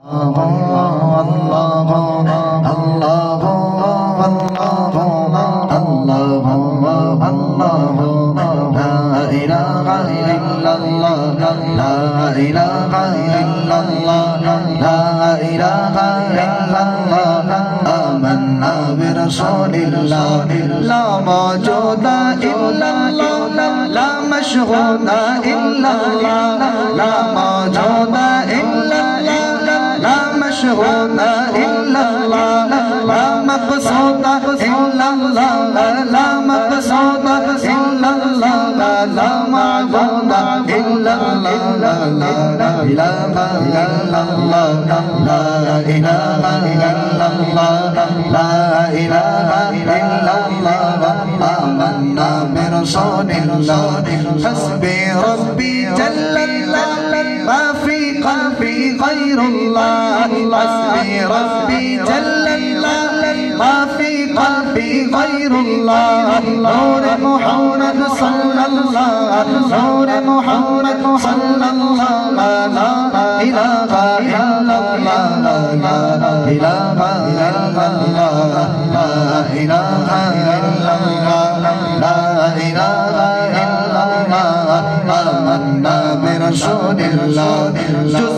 لا موجود إلا الله لا مشهود إلا الله لا موجود إلا الله لا مشهود إلا الله لا مقصود إلا الله لا مقصود إلا الله لا معبود إلا الله لا إله إلا الله لا إله إلا الله لا إله إلا الله آمنا برسول الله حسبي ربي جل الله ما في قلبي غير الله حسبي ربي جل الله ما في قلبي غير الله نور محمد صلى الله نور محمد صلى الله لا إله إلا الله لا إله إلا الله لا إله إلا الله لا إله إلا الله آمنا برسول الله جز